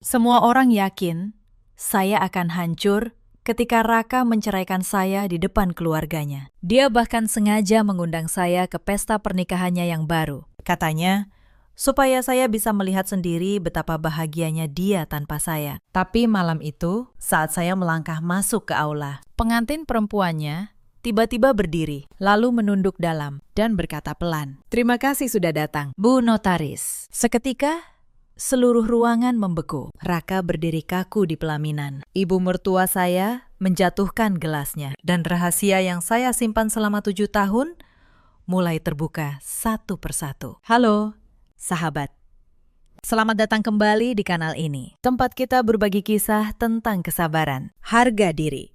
Semua orang yakin saya akan hancur ketika Raka menceraikan saya di depan keluarganya. Dia bahkan sengaja mengundang saya ke pesta pernikahannya yang baru. Katanya, supaya saya bisa melihat sendiri betapa bahagianya dia tanpa saya. Tapi malam itu, saat saya melangkah masuk ke aula, pengantin perempuannya tiba-tiba berdiri, lalu menunduk dalam dan berkata pelan, "Terima kasih sudah datang, Bu Notaris." Seketika, seluruh ruangan membeku. Raka berdiri kaku di pelaminan. Ibu mertua saya menjatuhkan gelasnya. Dan rahasia yang saya simpan selama 7 tahun mulai terbuka satu persatu. Halo, sahabat. Selamat datang kembali di kanal ini. Tempat kita berbagi kisah tentang kesabaran, harga diri,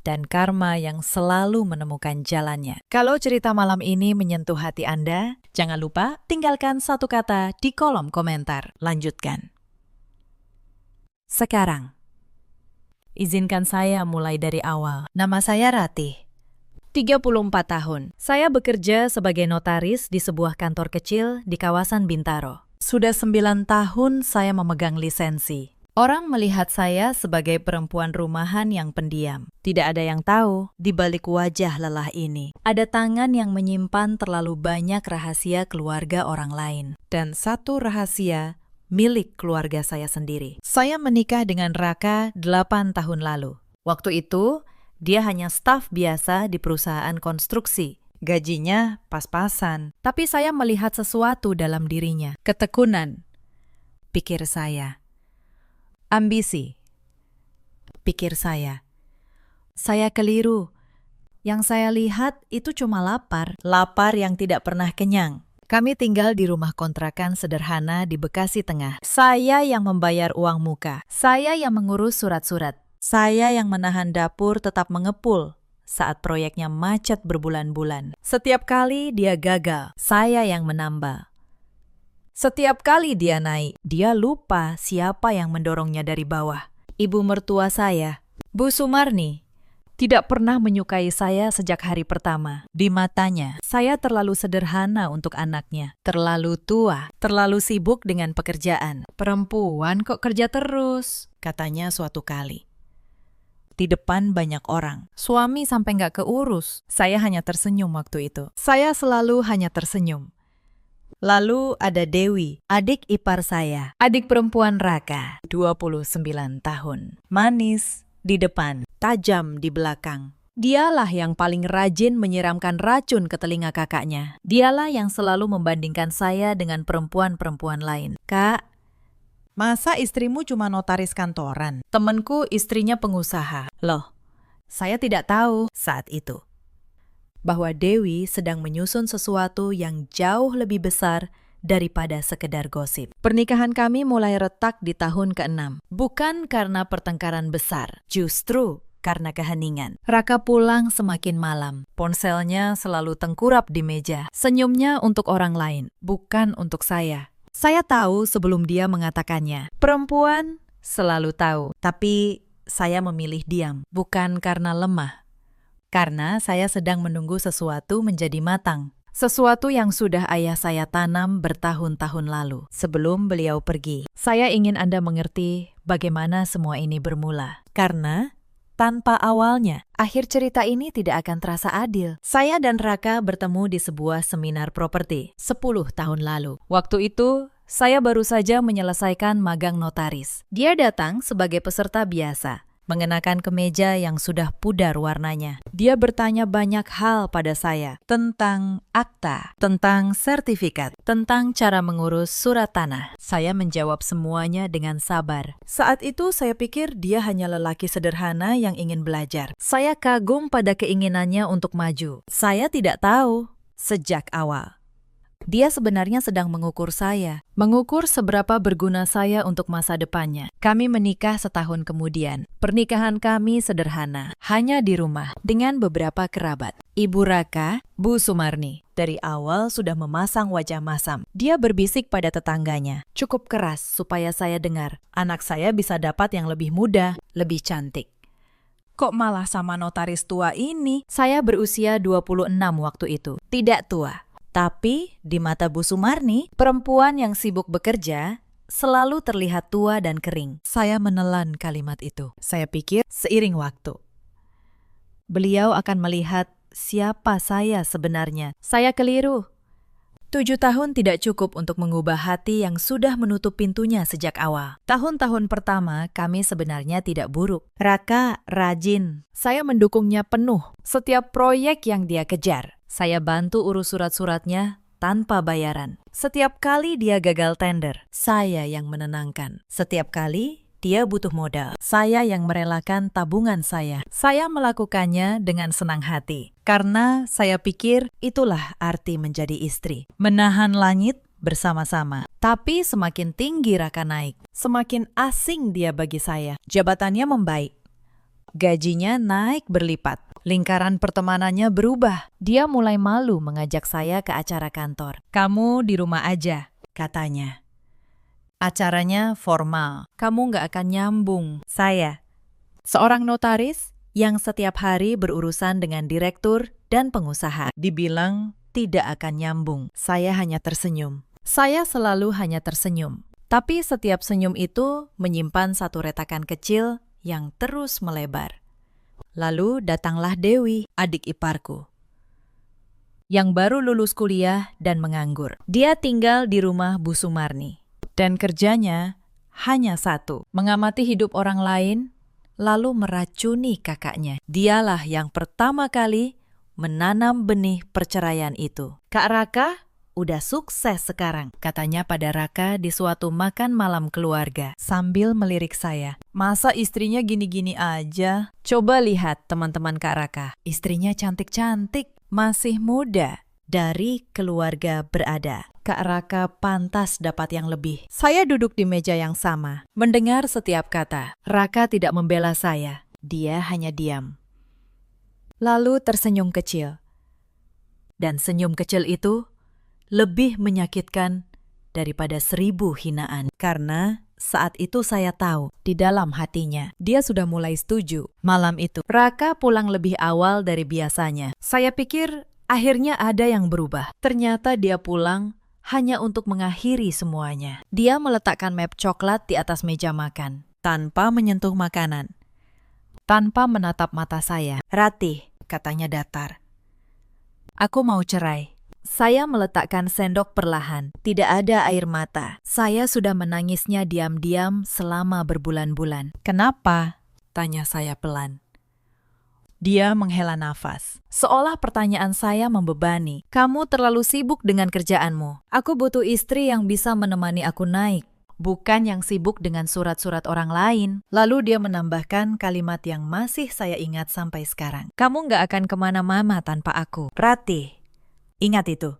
dan karma yang selalu menemukan jalannya. Kalau cerita malam ini menyentuh hati Anda, jangan lupa tinggalkan satu kata di kolom komentar. Lanjutkan. Sekarang, izinkan saya mulai dari awal. Nama saya Ratih, 34 tahun. Saya bekerja sebagai notaris di sebuah kantor kecil di kawasan Bintaro. Sudah 9 tahun saya memegang lisensi. Orang melihat saya sebagai perempuan rumahan yang pendiam. Tidak ada yang tahu di balik wajah lelah ini. Ada tangan yang menyimpan terlalu banyak rahasia keluarga orang lain. Dan satu rahasia milik keluarga saya sendiri. Saya menikah dengan Raka 8 tahun lalu. Waktu itu, dia hanya staf biasa di perusahaan konstruksi. Gajinya pas-pasan. Tapi saya melihat sesuatu dalam dirinya. Ketekunan, pikir saya. Ambisi, pikir saya. Saya keliru. Yang saya lihat itu cuma lapar. Lapar yang tidak pernah kenyang. Kami tinggal di rumah kontrakan sederhana di Bekasi Tengah. Saya yang membayar uang muka. Saya yang mengurus surat-surat. Saya yang menahan dapur tetap mengepul saat proyeknya macet berbulan-bulan. Setiap kali dia gagal, saya yang menambal. Setiap kali dia naik, dia lupa siapa yang mendorongnya dari bawah. Ibu mertua saya, Bu Sumarni, tidak pernah menyukai saya sejak hari pertama. Di matanya, saya terlalu sederhana untuk anaknya. Terlalu tua, terlalu sibuk dengan pekerjaan. Perempuan kok kerja terus, katanya suatu kali. Di depan banyak orang. Suami sampai nggak keurus. Saya hanya tersenyum waktu itu. Saya selalu hanya tersenyum. Lalu ada Dewi, adik ipar saya. Adik perempuan Raka, 29 tahun. Manis di depan, tajam di belakang. Dialah yang paling rajin menyiramkan racun ke telinga kakaknya. Dialah yang selalu membandingkan saya dengan perempuan-perempuan lain. "Kak, masa istrimu cuma notaris kantoran? Temenku istrinya pengusaha." Loh, saya tidak tahu saat itu bahwa Dewi sedang menyusun sesuatu yang jauh lebih besar daripada sekedar gosip. Pernikahan kami mulai retak di tahun ke-6. Bukan karena pertengkaran besar, justru karena keheningan. Raka pulang semakin malam. Ponselnya selalu tengkurap di meja. Senyumnya untuk orang lain, bukan untuk saya. Saya tahu sebelum dia mengatakannya. Perempuan selalu tahu, tapi saya memilih diam. Bukan karena lemah. Karena saya sedang menunggu sesuatu menjadi matang. Sesuatu yang sudah ayah saya tanam bertahun-tahun lalu. Sebelum beliau pergi, saya ingin Anda mengerti bagaimana semua ini bermula. Karena tanpa awalnya, akhir cerita ini tidak akan terasa adil. Saya dan Raka bertemu di sebuah seminar properti 10 tahun lalu. Waktu itu, saya baru saja menyelesaikan magang notaris. Dia datang sebagai peserta biasa, mengenakan kemeja yang sudah pudar warnanya. Dia bertanya banyak hal pada saya tentang akta, tentang sertifikat, tentang cara mengurus surat tanah. Saya menjawab semuanya dengan sabar. Saat itu saya pikir dia hanya lelaki sederhana yang ingin belajar. Saya kagum pada keinginannya untuk maju. Saya tidak tahu sejak awal dia sebenarnya sedang mengukur saya, mengukur seberapa berguna saya untuk masa depannya. Kami menikah setahun kemudian. Pernikahan kami sederhana, hanya di rumah, dengan beberapa kerabat. Ibu Raka, Bu Sumarni, dari awal sudah memasang wajah masam. Dia berbisik pada tetangganya, cukup keras supaya saya dengar. Anak saya bisa dapat yang lebih muda, lebih cantik. Kok malah sama notaris tua ini? Saya berusia 26 waktu itu. Tidak tua. Tapi di mata Bu Sumarni, perempuan yang sibuk bekerja selalu terlihat tua dan kering. Saya menelan kalimat itu. Saya pikir seiring waktu, beliau akan melihat siapa saya sebenarnya. Saya keliru. 7 tahun tidak cukup untuk mengubah hati yang sudah menutup pintunya sejak awal. Tahun-tahun pertama kami sebenarnya tidak buruk. Raka rajin. Saya mendukungnya penuh. Setiap proyek yang dia kejar, saya bantu urus surat-suratnya tanpa bayaran. Setiap kali dia gagal tender, saya yang menenangkan. Setiap kali dia butuh modal, saya yang merelakan tabungan saya. Saya melakukannya dengan senang hati, karena saya pikir itulah arti menjadi istri. Menahan langit bersama-sama. Tapi semakin tinggi Raka naik, semakin asing dia bagi saya. Jabatannya membaik. Gajinya naik berlipat. Lingkaran pertemanannya berubah. Dia mulai malu mengajak saya ke acara kantor. Kamu di rumah aja, katanya. Acaranya formal. Kamu nggak akan nyambung. Saya, seorang notaris yang setiap hari berurusan dengan direktur dan pengusaha, dibilang tidak akan nyambung. Saya hanya tersenyum. Saya selalu hanya tersenyum. Tapi setiap senyum itu menyimpan satu retakan kecil yang terus melebar. Lalu datanglah Dewi, adik iparku, yang baru lulus kuliah dan menganggur. Dia tinggal di rumah Bu Sumarni. Dan kerjanya hanya satu, mengamati hidup orang lain, lalu meracuni kakaknya. Dialah yang pertama kali menanam benih perceraian itu. Kak Raka udah sukses sekarang, katanya pada Raka di suatu makan malam keluarga, sambil melirik saya. Masa istrinya gini-gini aja? Coba lihat teman-teman Kak Raka. Istrinya cantik-cantik, masih muda, dari keluarga berada. Kak Raka pantas dapat yang lebih. Saya duduk di meja yang sama, mendengar setiap kata. Raka tidak membela saya, dia hanya diam. Lalu tersenyum kecil. Dan senyum kecil itu lebih menyakitkan daripada 1000 hinaan. Karena saat itu saya tahu, di dalam hatinya, dia sudah mulai setuju. Malam itu, Raka pulang lebih awal dari biasanya. Saya pikir akhirnya ada yang berubah. Ternyata dia pulang hanya untuk mengakhiri semuanya. Dia meletakkan map coklat di atas meja makan, tanpa menyentuh makanan, tanpa menatap mata saya. Ratih, katanya datar. Aku mau cerai. Saya meletakkan sendok perlahan. Tidak ada air mata. Saya sudah menangisnya diam-diam selama berbulan-bulan. Kenapa? Tanya saya pelan. Dia menghela nafas. Seolah pertanyaan saya membebani. Kamu terlalu sibuk dengan kerjaanmu. Aku butuh istri yang bisa menemani aku naik, bukan yang sibuk dengan surat-surat orang lain. Lalu dia menambahkan kalimat yang masih saya ingat sampai sekarang. Kamu nggak akan kemana-mana tanpa aku. Ratih, ingat itu.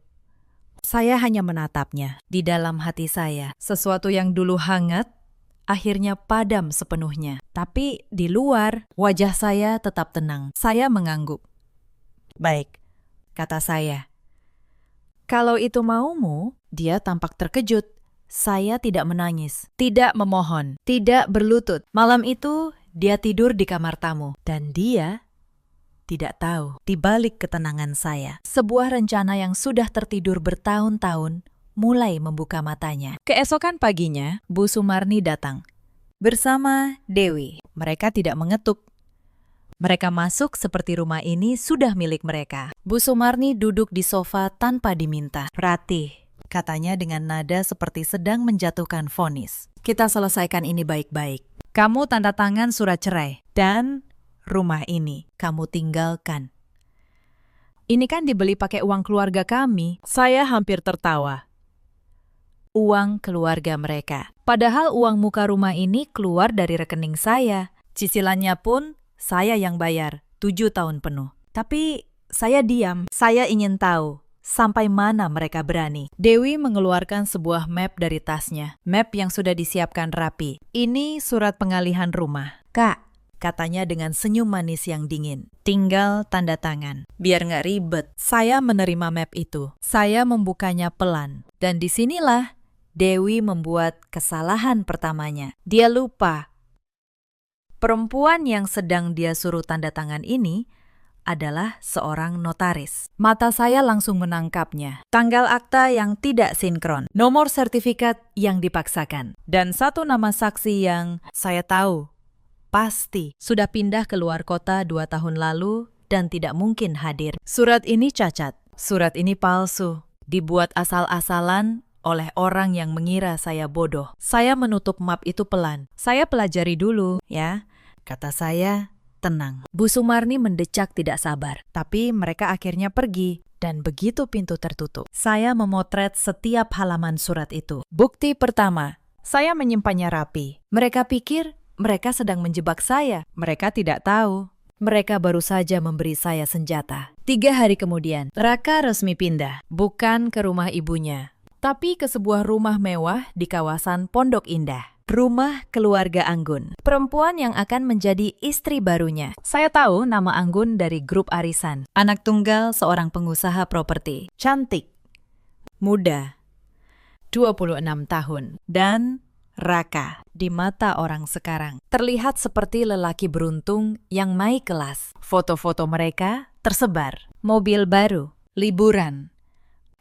Saya hanya menatapnya. Di dalam hati saya, sesuatu yang dulu hangat, akhirnya padam sepenuhnya. Tapi di luar, wajah saya tetap tenang. Saya mengangguk. Baik, kata saya. Kalau itu maumu, dia tampak terkejut. Saya tidak menangis, tidak memohon, tidak berlutut. Malam itu, dia tidur di kamar tamu. Dan dia tidak tahu, di balik ketenangan saya, sebuah rencana yang sudah tertidur bertahun-tahun mulai membuka matanya. Keesokan paginya, Bu Sumarni datang bersama Dewi. Mereka tidak mengetuk. Mereka masuk seperti rumah ini sudah milik mereka. Bu Sumarni duduk di sofa tanpa diminta. Ratih, katanya dengan nada seperti sedang menjatuhkan vonis. Kita selesaikan ini baik-baik. Kamu tanda tangan surat cerai. Dan rumah ini kamu tinggalkan. Ini kan dibeli pakai uang keluarga kami. Saya hampir tertawa. Uang keluarga mereka. Padahal uang muka rumah ini keluar dari rekening saya. Cicilannya pun saya yang bayar 7 tahun penuh. Tapi saya diam. Saya ingin tahu sampai mana mereka berani. Dewi mengeluarkan sebuah map dari tasnya. Map yang sudah disiapkan rapi. Ini surat pengalihan rumah. Kak, katanya dengan senyum manis yang dingin. Tinggal tanda tangan. Biar nggak ribet. Saya menerima map itu. Saya membukanya pelan. Dan disinilah Dewi membuat kesalahan pertamanya. Dia lupa. Perempuan yang sedang dia suruh tanda tangan ini adalah seorang notaris. Mata saya langsung menangkapnya. Tanggal akta yang tidak sinkron, nomor sertifikat yang dipaksakan, dan satu nama saksi yang saya tahu pasti sudah pindah ke luar kota 2 tahun lalu dan tidak mungkin hadir. Surat ini cacat, surat ini palsu, dibuat asal-asalan oleh orang yang mengira saya bodoh. Saya menutup map itu pelan. Saya pelajari dulu, ya, kata saya. Tenang. Bu Sumarni mendecak tidak sabar, tapi mereka akhirnya pergi, dan begitu pintu tertutup, saya memotret setiap halaman surat itu. Bukti pertama, saya menyimpannya rapi. Mereka pikir mereka sedang menjebak saya. Mereka tidak tahu. Mereka baru saja memberi saya senjata. 3 hari kemudian, Raka resmi pindah, bukan ke rumah ibunya, tapi ke sebuah rumah mewah di kawasan Pondok Indah. Rumah keluarga Anggun, perempuan yang akan menjadi istri barunya. Saya tahu nama Anggun dari grup arisan. Anak tunggal seorang pengusaha properti. Cantik, muda, 26 tahun. Dan Raka, di mata orang sekarang, terlihat seperti lelaki beruntung yang naik kelas. Foto-foto mereka tersebar. Mobil baru, liburan,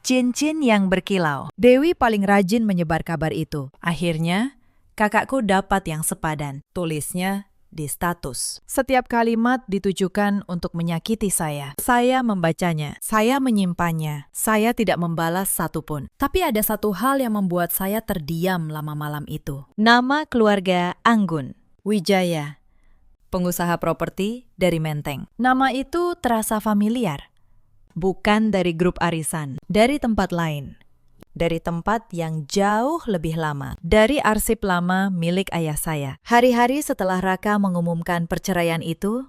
cincin yang berkilau. Dewi paling rajin menyebar kabar itu. Akhirnya, kakakku dapat yang sepadan, tulisnya di status. Setiap kalimat ditujukan untuk menyakiti saya. Saya membacanya, saya menyimpannya, saya tidak membalas satupun. Tapi ada satu hal yang membuat saya terdiam lama malam itu. Nama keluarga Anggun, Wijaya, pengusaha properti dari Menteng. Nama itu terasa familiar. Bukan dari grup arisan, dari tempat lain. Dari tempat yang jauh lebih lama, dari arsip lama milik ayah saya. Hari-hari setelah Raka mengumumkan perceraian itu,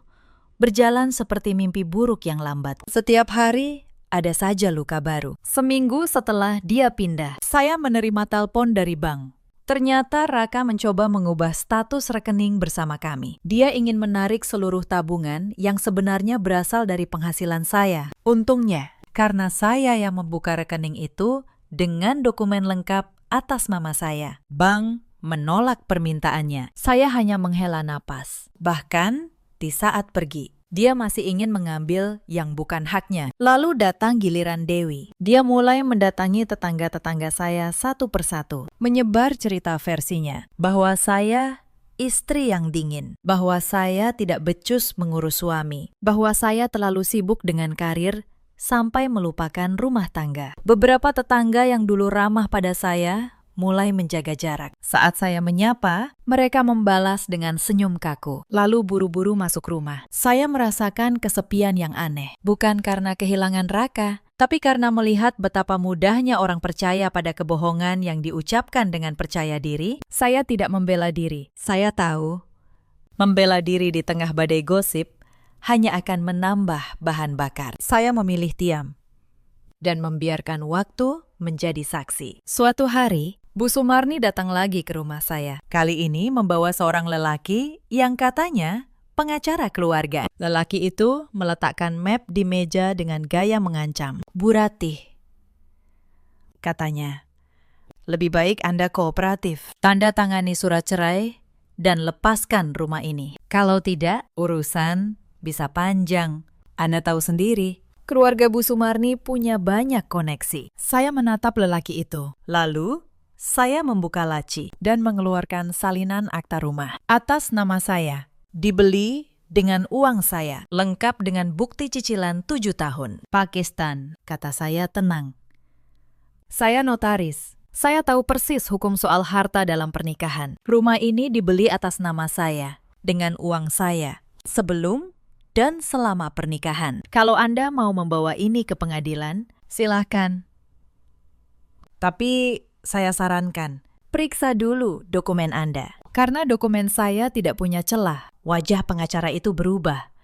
berjalan seperti mimpi buruk yang lambat. Setiap hari, ada saja luka baru. Seminggu setelah dia pindah, saya menerima telepon dari bank. Ternyata Raka mencoba mengubah status rekening bersama kami. Dia ingin menarik seluruh tabungan yang sebenarnya berasal dari penghasilan saya. Untungnya, karena saya yang membuka rekening itu, dengan dokumen lengkap atas nama saya, bank menolak permintaannya. Saya hanya menghela napas. Bahkan di saat pergi, dia masih ingin mengambil yang bukan haknya. Lalu datang giliran Dewi. Dia mulai mendatangi tetangga-tetangga saya satu persatu, menyebar cerita versinya, bahwa saya istri yang dingin, bahwa saya tidak becus mengurus suami, bahwa saya terlalu sibuk dengan karir sampai melupakan rumah tangga. Beberapa tetangga yang dulu ramah pada saya mulai menjaga jarak. Saat saya menyapa, mereka membalas dengan senyum kaku, lalu buru-buru masuk rumah. Saya merasakan kesepian yang aneh, bukan karena kehilangan Raka, tapi karena melihat betapa mudahnya orang percaya pada kebohongan yang diucapkan dengan percaya diri. Saya tidak membela diri. Saya tahu, membela diri di tengah badai gosip hanya akan menambah bahan bakar. Saya memilih diam dan membiarkan waktu menjadi saksi. Suatu hari, Bu Sumarni datang lagi ke rumah saya. Kali ini membawa seorang lelaki yang katanya pengacara keluarga. Lelaki itu meletakkan map di meja dengan gaya mengancam. Bu Ratih, katanya, lebih baik Anda kooperatif. Tanda tangani surat cerai dan lepaskan rumah ini. Kalau tidak, urusan bisa panjang. Anda tahu sendiri, keluarga Bu Sumarni punya banyak koneksi. Saya menatap lelaki itu. Lalu, saya membuka laci dan mengeluarkan salinan akta rumah. Atas nama saya, dibeli dengan uang saya, lengkap dengan bukti cicilan 7 tahun. Pakistan, kata saya tenang. Saya notaris. Saya tahu persis hukum soal harta dalam pernikahan. Rumah ini dibeli atas nama saya, dengan uang saya, sebelum dan selama pernikahan. Kalau Anda mau membawa ini ke pengadilan, silahkan. Tapi saya sarankan, periksa dulu dokumen Anda. Karena dokumen saya tidak punya celah. Wajah pengacara itu berubah.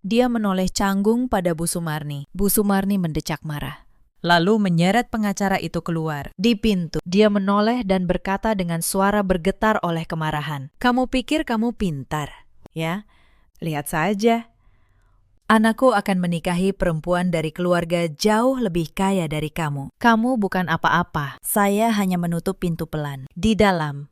Dia menoleh canggung pada Bu Sumarni. Bu Sumarni mendecak marah, lalu menyeret pengacara itu keluar. Di pintu, dia menoleh dan berkata dengan suara bergetar oleh kemarahan, "Kamu pikir kamu pintar, ya? Lihat saja. Anakku akan menikahi perempuan dari keluarga jauh lebih kaya dari kamu. Kamu bukan apa-apa. Saya hanya menutup pintu pelan. Di dalam,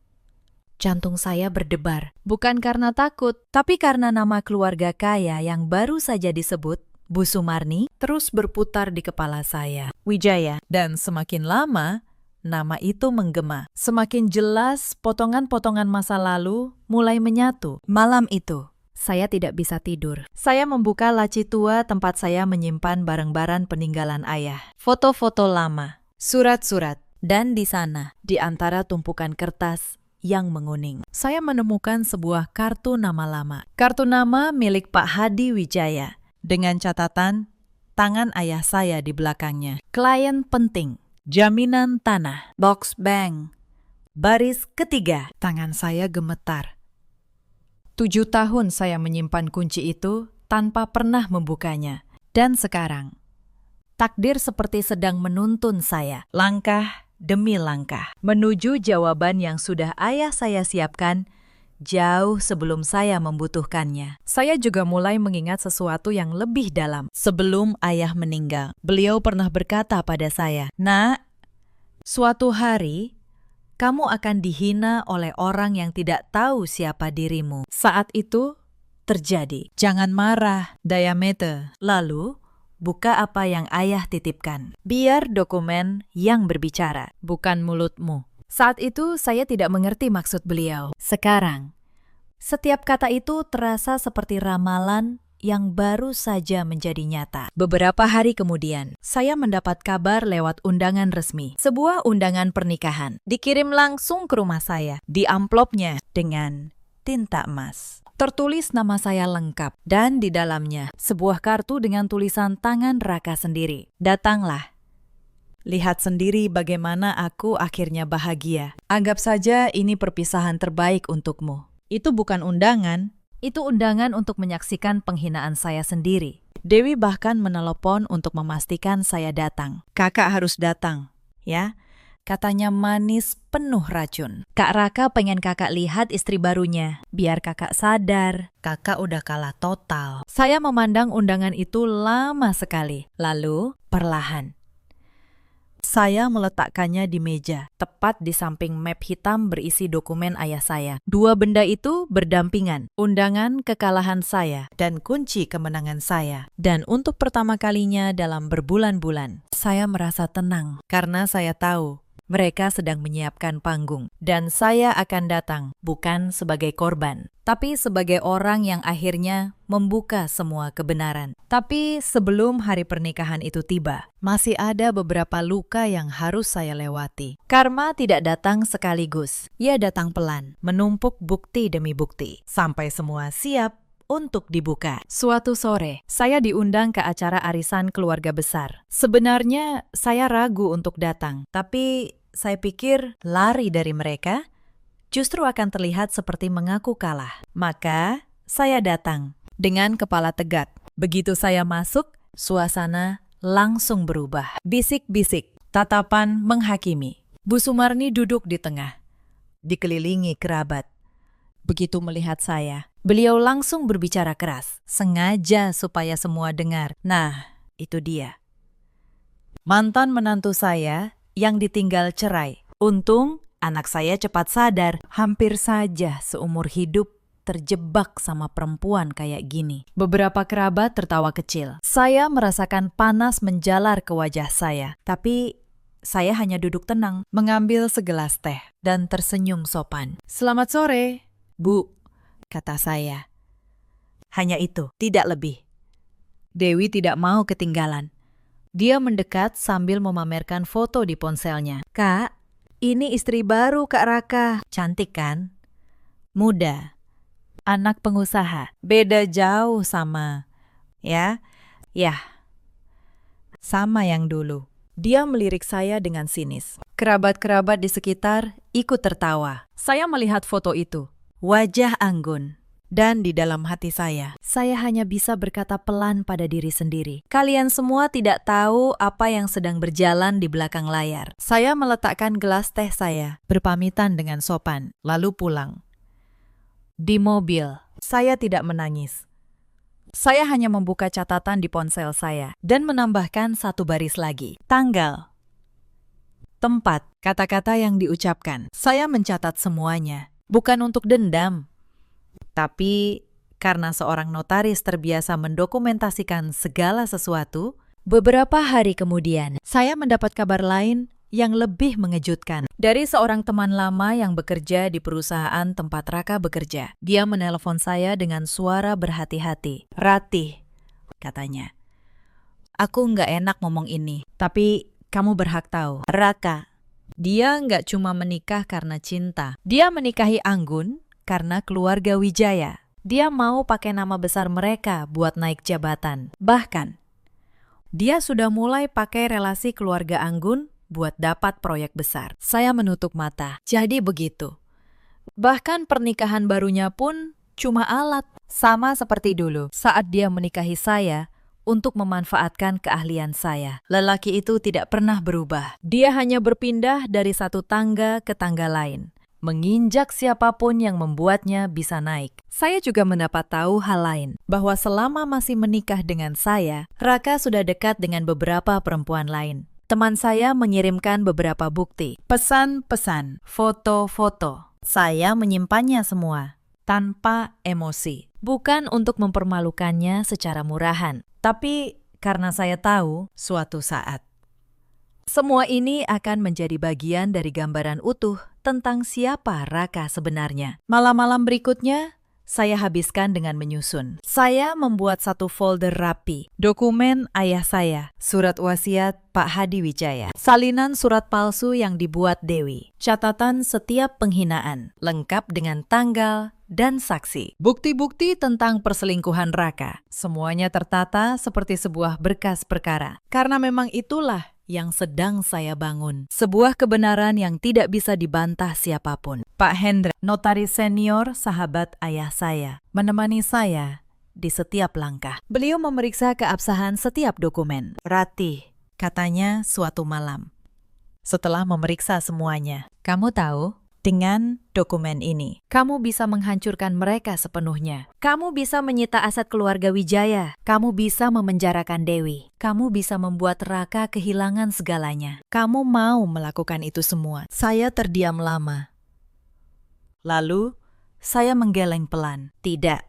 jantung saya berdebar. Bukan karena takut, tapi karena nama keluarga kaya yang baru saja disebut Bu Sumarni terus berputar di kepala saya. Wijaya. Dan semakin lama, nama itu menggema. Semakin jelas, potongan-potongan masa lalu mulai menyatu. Malam itu, saya tidak bisa tidur. Saya membuka laci tua tempat saya menyimpan barang-barang peninggalan ayah. Foto-foto lama, surat-surat, dan di sana, di antara tumpukan kertas yang menguning, saya menemukan sebuah kartu nama lama. Kartu nama milik Pak Hadi Wijaya, dengan catatan tangan ayah saya di belakangnya. Klien penting, jaminan tanah, box bank, baris ketiga. Tangan saya gemetar. 7 tahun saya menyimpan kunci itu tanpa pernah membukanya. Dan sekarang, takdir seperti sedang menuntun saya, langkah demi langkah, menuju jawaban yang sudah ayah saya siapkan jauh sebelum saya membutuhkannya. Saya juga mulai mengingat sesuatu yang lebih dalam. Sebelum ayah meninggal, beliau pernah berkata pada saya, "Nak, suatu hari kamu akan dihina oleh orang yang tidak tahu siapa dirimu." Saat itu terjadi. Jangan marah, Dayamete. Lalu, buka apa yang ayah titipkan. Biar dokumen yang berbicara, bukan mulutmu. Saat itu saya tidak mengerti maksud beliau. Sekarang, setiap kata itu terasa seperti ramalan yang baru saja menjadi nyata. Beberapa hari kemudian, saya mendapat kabar lewat undangan resmi. Sebuah undangan pernikahan. Dikirim langsung ke rumah saya. Di amplopnya dengan tinta emas. Tertulis nama saya lengkap, dan di dalamnya sebuah kartu dengan tulisan tangan Raka sendiri. Datanglah. Lihat sendiri bagaimana aku akhirnya bahagia. Anggap saja ini perpisahan terbaik untukmu. Itu bukan undangan, itu undangan untuk menyaksikan penghinaan saya sendiri. Dewi bahkan menelepon untuk memastikan saya datang. Kakak harus datang, ya. Katanya manis penuh racun. Kak Raka pengen kakak lihat istri barunya. Biar kakak sadar, kakak udah kalah total. Saya memandang undangan itu lama sekali. Lalu, perlahan, saya meletakkannya di meja, tepat di samping map hitam berisi dokumen ayah saya. Dua benda itu berdampingan, undangan kekalahan saya dan kunci kemenangan saya. Dan untuk pertama kalinya dalam berbulan-bulan, saya merasa tenang karena saya tahu mereka sedang menyiapkan panggung. Dan saya akan datang bukan sebagai korban, tapi sebagai orang yang akhirnya membuka semua kebenaran. Tapi sebelum hari pernikahan itu tiba, masih ada beberapa luka yang harus saya lewati. Karma tidak datang sekaligus. Ia datang pelan, menumpuk bukti demi bukti, sampai semua siap untuk dibuka. Suatu sore, saya diundang ke acara arisan keluarga besar. Sebenarnya saya ragu untuk datang, tapi saya pikir lari dari mereka justru akan terlihat seperti mengaku kalah. Maka saya datang dengan kepala tegak. Begitu saya masuk, suasana langsung berubah. Bisik-bisik, tatapan menghakimi. Bu Sumarni duduk di tengah, dikelilingi kerabat. Begitu melihat saya, beliau langsung berbicara keras, sengaja supaya semua dengar. Nah, itu dia. Mantan menantu saya yang ditinggal cerai. Untung anak saya cepat sadar, hampir saja seumur hidup terjebak sama perempuan kayak gini. Beberapa kerabat tertawa kecil. Saya merasakan panas menjalar ke wajah saya, tapi saya hanya duduk tenang, mengambil segelas teh, dan tersenyum sopan. "Selamat sore, Bu," kata saya. Hanya itu, tidak lebih. Dewi tidak mau ketinggalan. Dia mendekat sambil memamerkan foto di ponselnya. "Kak, ini istri baru Kak Raka. Cantik kan? Muda. Anak pengusaha. Beda jauh sama, ya? Yah, sama yang dulu." Dia melirik saya dengan sinis. Kerabat-kerabat di sekitar ikut tertawa. Saya melihat foto itu. Wajah anggun. Dan di dalam hati saya hanya bisa berkata pelan pada diri sendiri. Kalian semua tidak tahu apa yang sedang berjalan di belakang layar. Saya meletakkan gelas teh saya, berpamitan dengan sopan, lalu pulang. Di mobil, saya tidak menangis. Saya hanya membuka catatan di ponsel saya dan menambahkan satu baris lagi. Tanggal, tempat, kata-kata yang diucapkan. Saya mencatat semuanya, bukan untuk dendam, tapi Karena seorang notaris terbiasa mendokumentasikan segala sesuatu, beberapa hari kemudian saya mendapat kabar lain yang lebih mengejutkan dari seorang teman lama yang bekerja di perusahaan tempat Raka bekerja. Dia menelepon saya dengan suara berhati-hati. "Ratih," katanya, "aku nggak enak ngomong ini, tapi kamu berhak tahu. Raka, dia nggak cuma menikah karena cinta. Dia menikahi Anggun karena keluarga Wijaya. Dia mau pakai nama besar mereka buat naik jabatan. Bahkan, dia sudah mulai pakai relasi keluarga Anggun buat dapat proyek besar." Saya menutup mata. Jadi begitu. Bahkan pernikahan barunya pun cuma alat. Sama seperti dulu saat dia menikahi saya untuk memanfaatkan keahlian saya. Lelaki itu tidak pernah berubah. Dia hanya berpindah dari satu tangga ke tangga lain, menginjak siapapun yang membuatnya bisa naik. Saya juga mendapat tahu hal lain, bahwa selama masih menikah dengan saya, Raka sudah dekat dengan beberapa perempuan lain. Teman saya mengirimkan beberapa bukti, pesan-pesan, foto-foto. Saya menyimpannya semua, tanpa emosi. Bukan untuk mempermalukannya secara murahan, tapi karena saya tahu suatu saat semua ini akan menjadi bagian dari gambaran utuh tentang siapa Raka sebenarnya. Malam-malam berikutnya, saya habiskan dengan menyusun. Saya membuat satu folder rapi, dokumen ayah saya, surat wasiat Pak Hadi Wijaya, salinan surat palsu yang dibuat Dewi, catatan setiap penghinaan, lengkap dengan tanggal dan saksi, bukti-bukti tentang perselingkuhan Raka. Semuanya tertata seperti sebuah berkas perkara. Karena memang itulah yang sedang saya bangun. Sebuah kebenaran yang tidak bisa dibantah siapapun. Pak Hendra, notaris senior sahabat ayah saya, menemani saya di setiap langkah. Beliau memeriksa keabsahan setiap dokumen. "Ratih," katanya suatu malam, setelah memeriksa semuanya, "kamu tahu, dengan dokumen ini, kamu bisa menghancurkan mereka sepenuhnya. Kamu bisa menyita aset keluarga Wijaya. Kamu bisa memenjarakan Dewi. Kamu bisa membuat Raka kehilangan segalanya. Kamu mau melakukan itu semua." Saya terdiam lama. Lalu, saya menggeleng pelan. "Tidak.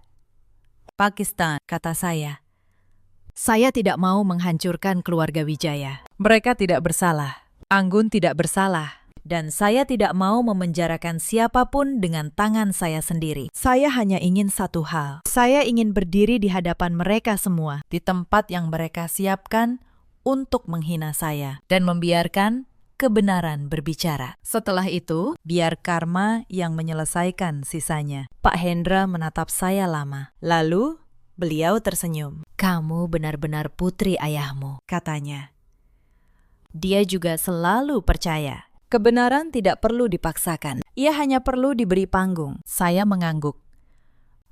Pakistan," kata saya. "Saya tidak mau menghancurkan keluarga Wijaya. Mereka tidak bersalah. Anggun tidak bersalah. Dan saya tidak mau memenjarakan siapapun dengan tangan saya sendiri. Saya hanya ingin satu hal. Saya ingin berdiri di hadapan mereka semua, di tempat yang mereka siapkan untuk menghina saya, dan membiarkan kebenaran berbicara. Setelah itu, biar karma yang menyelesaikan sisanya." Pak Hendra menatap saya lama. Lalu, beliau tersenyum. "Kamu benar-benar putri ayahmu," katanya. Dia juga selalu percaya kebenaran tidak perlu dipaksakan. Ia hanya perlu diberi panggung. Saya mengangguk.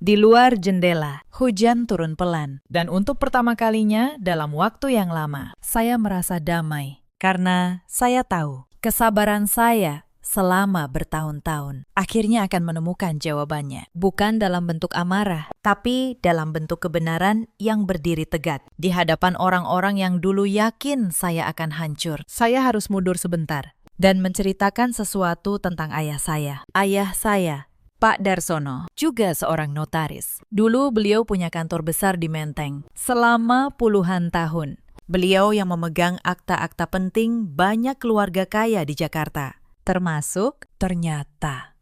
Di luar jendela, hujan turun pelan. Dan untuk pertama kalinya dalam waktu yang lama, saya merasa damai. Karena saya tahu, kesabaran saya selama bertahun-tahun akhirnya akan menemukan jawabannya. Bukan dalam bentuk amarah, tapi dalam bentuk kebenaran yang berdiri tegak. Di hadapan orang-orang yang dulu yakin saya akan hancur, saya harus mundur sebentar dan menceritakan sesuatu tentang ayah saya. Ayah saya, Pak Darsono, juga seorang notaris. Dulu beliau punya kantor besar di Menteng selama puluhan tahun. Beliau yang memegang akta-akta penting banyak keluarga kaya di Jakarta, termasuk ternyata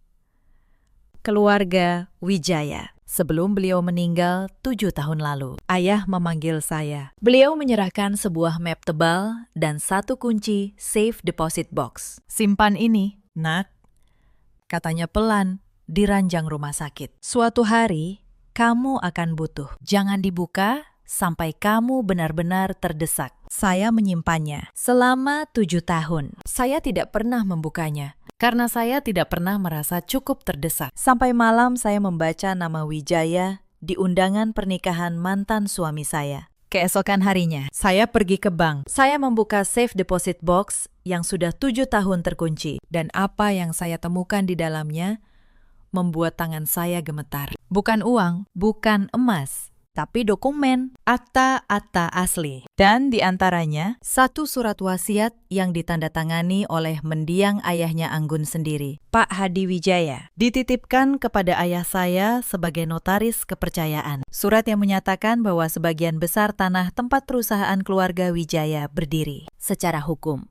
keluarga Wijaya. Sebelum beliau meninggal 7 tahun lalu, ayah memanggil saya. Beliau menyerahkan sebuah map tebal dan satu kunci safe deposit box. "Simpan ini, nak," katanya pelan di ranjang rumah sakit. "Suatu hari, kamu akan butuh. Jangan dibuka sampai kamu benar-benar terdesak." Saya menyimpannya selama 7 tahun. Saya tidak pernah membukanya, karena saya tidak pernah merasa cukup terdesak. Sampai malam saya membaca nama Wijaya di undangan pernikahan mantan suami saya. Keesokan harinya, saya pergi ke bank. Saya membuka safe deposit box yang sudah 7 tahun terkunci. Dan apa yang saya temukan di dalamnya membuat tangan saya gemetar. Bukan uang, bukan emas, tapi dokumen, akta-akta asli. Dan di antaranya, satu surat wasiat yang ditandatangani oleh mendiang ayahnya Anggun sendiri, Pak Hadi Wijaya. Dititipkan kepada ayah saya sebagai notaris kepercayaan. Surat yang menyatakan bahwa sebagian besar tanah tempat perusahaan keluarga Wijaya berdiri secara hukum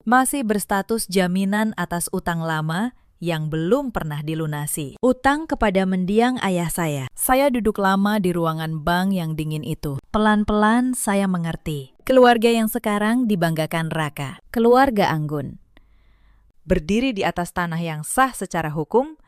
masih berstatus jaminan atas utang lama yang belum pernah dilunasi. Utang kepada mendiang ayah saya. Saya duduk lama di ruangan bank yang dingin itu. Pelan-pelan saya mengerti. Keluarga yang sekarang dibanggakan Raka. Keluarga Anggun. Berdiri di atas tanah yang sah secara hukum,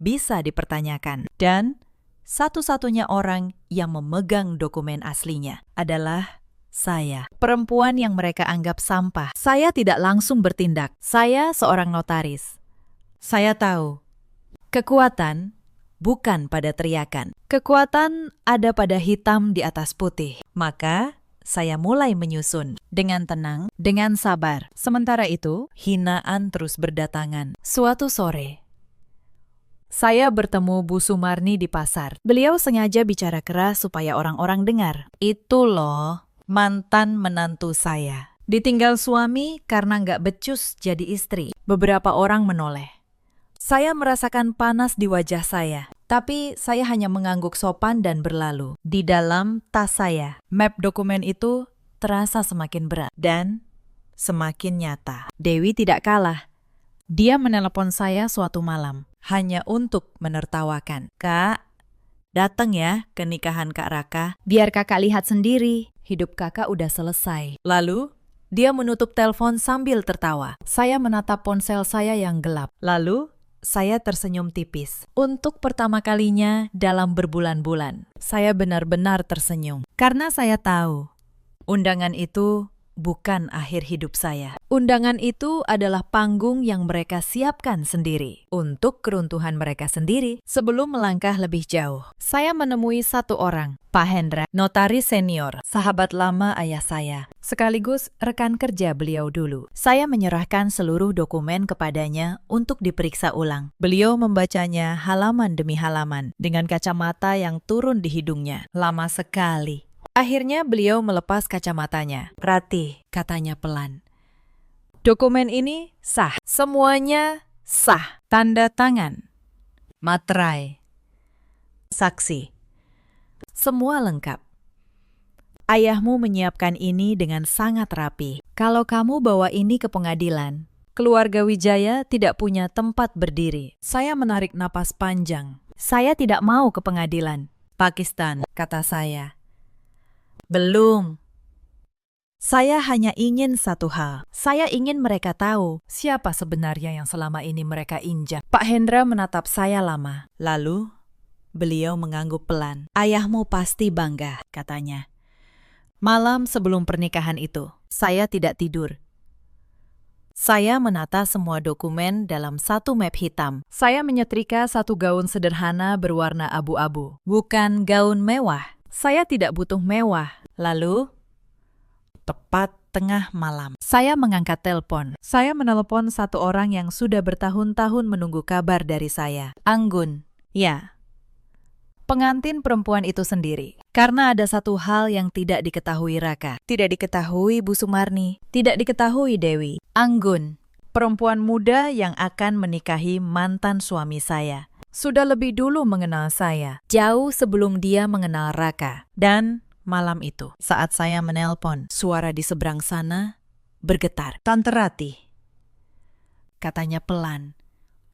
bisa dipertanyakan. Dan satu-satunya orang yang memegang dokumen aslinya adalah saya, perempuan yang mereka anggap sampah. Saya tidak langsung bertindak. Saya seorang notaris. Saya tahu, kekuatan bukan pada teriakan. Kekuatan ada pada hitam di atas putih. Maka, saya mulai menyusun dengan tenang, dengan sabar. Sementara itu, hinaan terus berdatangan. Suatu sore, saya bertemu Bu Sumarni di pasar. Beliau sengaja bicara keras supaya orang-orang dengar. Itu loh, mantan menantu saya. Ditinggal suami karena nggak becus jadi istri. Beberapa orang menoleh. Saya merasakan panas di wajah saya, tapi saya hanya mengangguk sopan dan berlalu. Di dalam tas saya, map dokumen itu terasa semakin berat dan semakin nyata. Dewi tidak kalah. Dia menelepon saya suatu malam, hanya untuk menertawakan. Kak, datang ya ke nikahan Kak Raka. Biar kakak lihat sendiri, hidup kakak udah selesai. Lalu, dia menutup telepon sambil tertawa. Saya menatap ponsel saya yang gelap. Lalu, saya tersenyum tipis. Untuk pertama kalinya dalam berbulan-bulan, saya benar-benar tersenyum. Karena saya tahu, undangan itu bukan akhir hidup saya. Undangan itu adalah panggung yang mereka siapkan sendiri untuk keruntuhan mereka sendiri. Sebelum melangkah lebih jauh, saya menemui satu orang, Pak Hendra, notaris senior, sahabat lama ayah saya, sekaligus rekan kerja beliau dulu. Saya menyerahkan seluruh dokumen kepadanya untuk diperiksa ulang. Beliau membacanya halaman demi halaman dengan kacamata yang turun di hidungnya. Lama sekali. Akhirnya beliau melepas kacamatanya. Rati, katanya pelan. Dokumen ini sah. Semuanya sah. Tanda tangan. Materai. Saksi. Semua lengkap. Ayahmu menyiapkan ini dengan sangat rapi. Kalau kamu bawa ini ke pengadilan, keluarga Wijaya tidak punya tempat berdiri. Saya menarik napas panjang. Saya tidak mau ke pengadilan. Pakistan, kata saya. Belum. Saya hanya ingin satu hal. Saya ingin mereka tahu siapa sebenarnya yang selama ini mereka injak. Pak Hendra menatap saya lama. Lalu, beliau mengangguk pelan. Ayahmu pasti bangga, katanya. Malam sebelum pernikahan itu, saya tidak tidur. Saya menata semua dokumen dalam satu map hitam. Saya menyetrika satu gaun sederhana berwarna abu-abu. Bukan gaun mewah. Saya tidak butuh mewah. Lalu, tepat tengah malam, saya mengangkat telepon. Saya menelepon satu orang yang sudah bertahun-tahun menunggu kabar dari saya. Anggun. Ya. Pengantin perempuan itu sendiri. Karena ada satu hal yang tidak diketahui Raka. Tidak diketahui Bu Sumarni. Tidak diketahui Dewi. Anggun. Perempuan muda yang akan menikahi mantan suami saya. Sudah lebih dulu mengenal saya. Jauh sebelum dia mengenal Raka. Dan malam itu, saat saya menelpon, suara di seberang sana bergetar. Tante Rati, katanya pelan.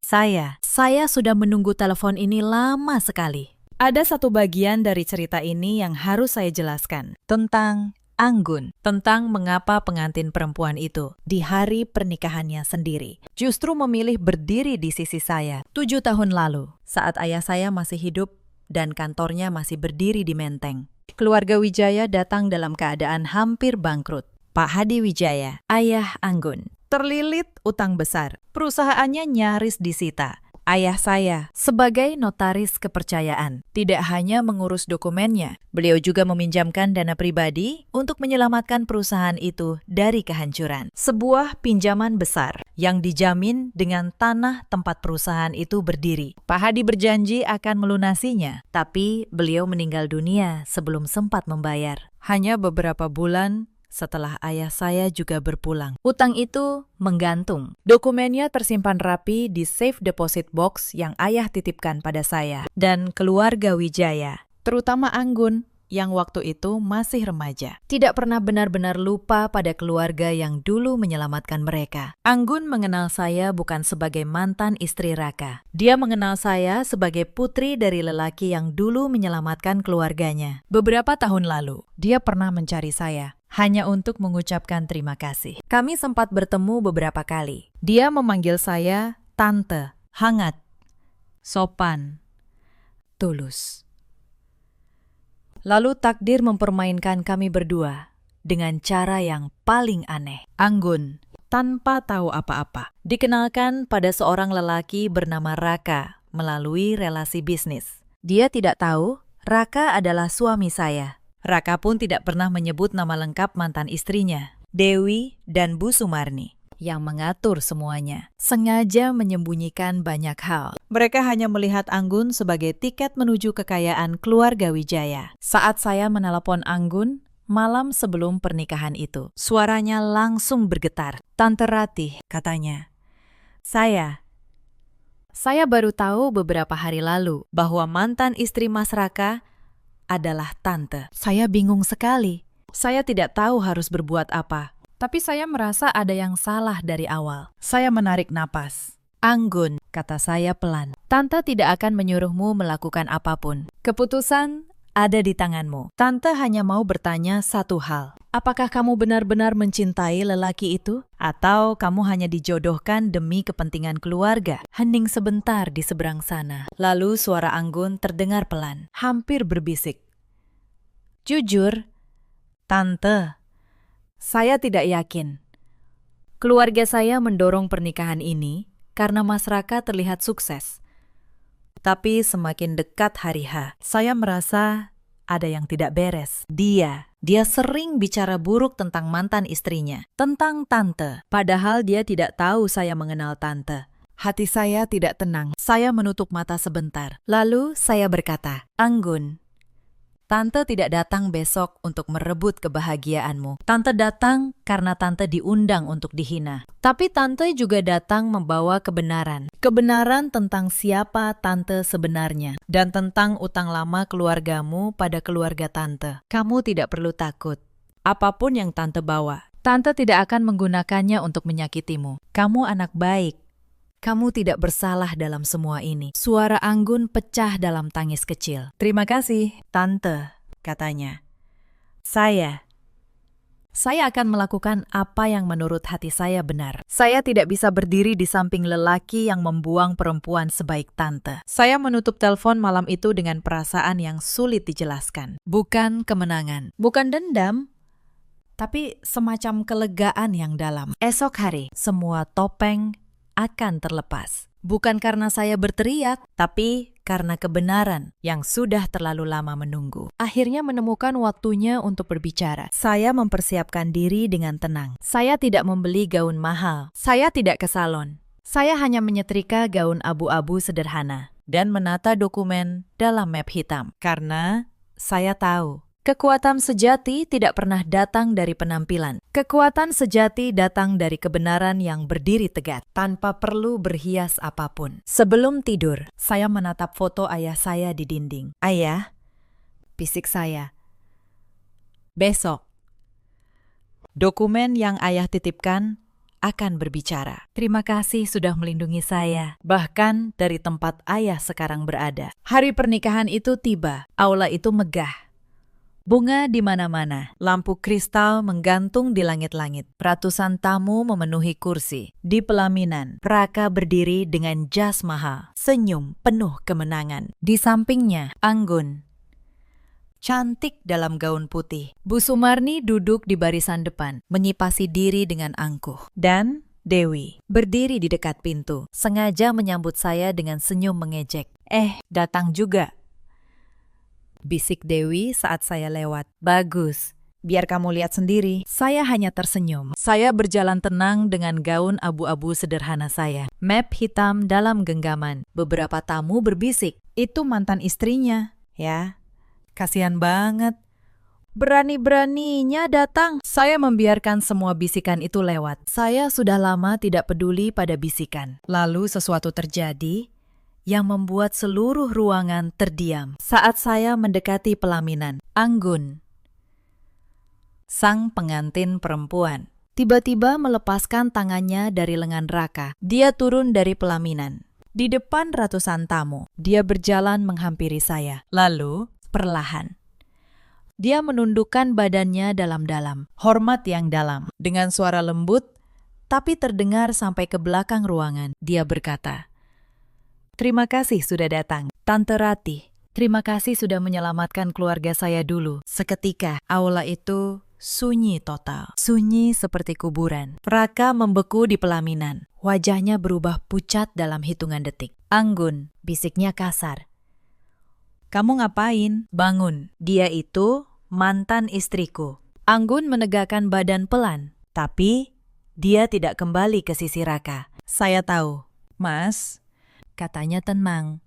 Saya sudah menunggu telepon ini lama sekali. Ada satu bagian dari cerita ini yang harus saya jelaskan. Tentang Anggun. Tentang mengapa pengantin perempuan itu, di hari pernikahannya sendiri, justru memilih berdiri di sisi saya 7 tahun lalu, saat ayah saya masih hidup dan kantornya masih berdiri di Menteng. Keluarga Wijaya datang dalam keadaan hampir bangkrut. Pak Hadi Wijaya, ayah Anggun, terlilit utang besar. Perusahaannya nyaris disita. ayah saya, sebagai notaris kepercayaan. Tidak hanya mengurus dokumennya, beliau juga meminjamkan dana pribadi untuk menyelamatkan perusahaan itu dari kehancuran. Sebuah pinjaman besar yang dijamin dengan tanah tempat perusahaan itu berdiri. Pak Hadi berjanji akan melunasinya, tapi beliau meninggal dunia sebelum sempat membayar. Hanya beberapa bulan setelah ayah saya juga berpulang. Utang itu menggantung. Dokumennya tersimpan rapi di safe deposit box yang ayah titipkan pada saya dan keluarga Wijaya, terutama Anggun yang waktu itu masih remaja. Tidak pernah benar-benar lupa pada keluarga yang dulu menyelamatkan mereka. Anggun mengenal saya bukan sebagai mantan istri Raka. Dia mengenal saya sebagai putri dari lelaki yang dulu menyelamatkan keluarganya. Beberapa tahun lalu, dia pernah mencari saya hanya untuk mengucapkan terima kasih. Kami sempat bertemu beberapa kali. Dia memanggil saya tante, hangat, sopan, tulus. Lalu takdir mempermainkan kami berdua dengan cara yang paling aneh. Anggun, tanpa tahu apa-apa, dikenalkan pada seorang lelaki bernama Raka melalui relasi bisnis. Dia tidak tahu Raka adalah suami saya. Raka pun tidak pernah menyebut nama lengkap mantan istrinya, Dewi dan Bu Sumarni, yang mengatur semuanya. Sengaja menyembunyikan banyak hal. Mereka hanya melihat Anggun sebagai tiket menuju kekayaan keluarga Wijaya. Saat saya menelepon Anggun, malam sebelum pernikahan itu, suaranya langsung bergetar. "Tante Ratih," katanya. Saya baru tahu beberapa hari lalu bahwa mantan istri Mas Raka adalah tante. Saya bingung sekali. Saya tidak tahu harus berbuat apa. Tapi saya merasa ada yang salah dari awal. Saya menarik napas. "Anggun," kata saya pelan, "tante tidak akan menyuruhmu melakukan apapun. Keputusan ada di tanganmu. Tante hanya mau bertanya satu hal. Apakah kamu benar-benar mencintai lelaki itu? Atau kamu hanya dijodohkan demi kepentingan keluarga?" Hening sebentar di seberang sana. Lalu suara Anggun terdengar pelan, hampir berbisik. "Jujur, Tante, saya tidak yakin. Keluarga saya mendorong pernikahan ini karena Mas Raka terlihat sukses. Tapi semakin dekat hari H, saya merasa ada yang tidak beres. Dia sering bicara buruk tentang mantan istrinya, tentang Tante, padahal dia tidak tahu saya mengenal Tante. Hati saya tidak tenang. Saya menutup mata sebentar. Lalu saya berkata, "Anggun, Tante tidak datang besok untuk merebut kebahagiaanmu. Tante datang karena Tante diundang untuk dihina. Tapi Tante juga datang membawa kebenaran. Kebenaran tentang siapa Tante sebenarnya. Dan tentang utang lama keluargamu pada keluarga Tante. Kamu tidak perlu takut. Apapun yang Tante bawa, Tante tidak akan menggunakannya untuk menyakitimu. Kamu anak baik. Kamu tidak bersalah dalam semua ini." Suara Anggun pecah dalam tangis kecil. "Terima kasih, Tante," katanya. Saya akan melakukan apa yang menurut hati saya benar. Saya tidak bisa berdiri di samping lelaki yang membuang perempuan sebaik Tante." Saya menutup telepon malam itu dengan perasaan yang sulit dijelaskan. Bukan kemenangan, bukan dendam, tapi semacam kelegaan yang dalam. Esok hari, semua topeng akan terlepas. Bukan karena saya berteriak, tapi karena kebenaran yang sudah terlalu lama menunggu. Akhirnya menemukan waktunya untuk berbicara. Saya mempersiapkan diri dengan tenang. Saya tidak membeli gaun mahal. Saya tidak ke salon. Saya hanya menyetrika gaun abu-abu sederhana dan menata dokumen dalam map hitam. Karena saya tahu, kekuatan sejati tidak pernah datang dari penampilan. Kekuatan sejati datang dari kebenaran yang berdiri tegak, tanpa perlu berhias apapun. Sebelum tidur, saya menatap foto ayah saya di dinding. "Ayah," bisik saya, "besok, dokumen yang ayah titipkan akan berbicara. Terima kasih sudah melindungi saya, bahkan dari tempat ayah sekarang berada." Hari pernikahan itu tiba, aula itu megah. Bunga di mana-mana, lampu kristal menggantung di langit-langit. Ratusan tamu memenuhi kursi. Di pelaminan, Raka berdiri dengan jas mahal, senyum penuh kemenangan. Di sampingnya, Anggun, cantik dalam gaun putih. Bu Sumarni duduk di barisan depan, menyipasi diri dengan angkuh. Dan Dewi berdiri di dekat pintu, sengaja menyambut saya dengan senyum mengejek. Datang juga, bisik Dewi saat saya lewat. Bagus, biar kamu lihat sendiri. Saya hanya tersenyum. Saya berjalan tenang dengan gaun abu-abu sederhana saya. Map hitam dalam genggaman. Beberapa tamu berbisik, itu mantan istrinya, ya. Kasihan banget. Berani-beraninya datang. Saya membiarkan semua bisikan itu lewat. Saya sudah lama tidak peduli pada bisikan. Lalu sesuatu terjadi yang membuat seluruh ruangan terdiam. Saat saya mendekati pelaminan, Anggun, sang pengantin perempuan, tiba-tiba melepaskan tangannya dari lengan Raka. Dia turun dari pelaminan. Di depan ratusan tamu, dia berjalan menghampiri saya. Lalu, perlahan, dia menundukkan badannya dalam-dalam, hormat yang dalam. Dengan suara lembut, tapi terdengar sampai ke belakang ruangan, dia berkata, "Terima kasih sudah datang, Tante Ratih. Terima kasih sudah menyelamatkan keluarga saya dulu." Seketika, aula itu sunyi total. Sunyi seperti kuburan. Raka membeku di pelaminan. Wajahnya berubah pucat dalam hitungan detik. "Anggun," bisiknya kasar. "Kamu ngapain?" "Bangun. Dia itu mantan istriku." Anggun menegakkan badan pelan, tapi dia tidak kembali ke sisi Raka. "Saya tahu, Mas," katanya tenang.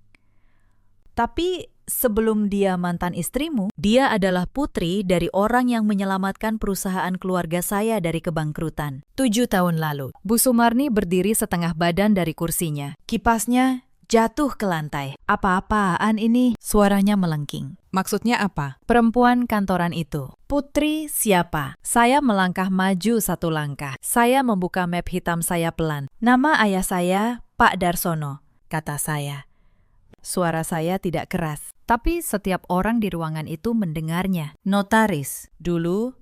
"Tapi sebelum dia mantan istrimu, dia adalah putri dari orang yang menyelamatkan perusahaan keluarga saya dari kebangkrutan 7 tahun lalu." Bu Sumarni berdiri setengah badan dari kursinya. Kipasnya jatuh ke lantai. "Apa-apaan ini?" Suaranya melengking. "Maksudnya apa?" "Perempuan kantoran itu." "Putri siapa?" Saya melangkah maju 1 langkah. Saya membuka map hitam saya pelan. "Nama ayah saya, Pak Darsono," kata saya. Suara saya tidak keras, tapi setiap orang di ruangan itu mendengarnya. "Notaris. Dulu,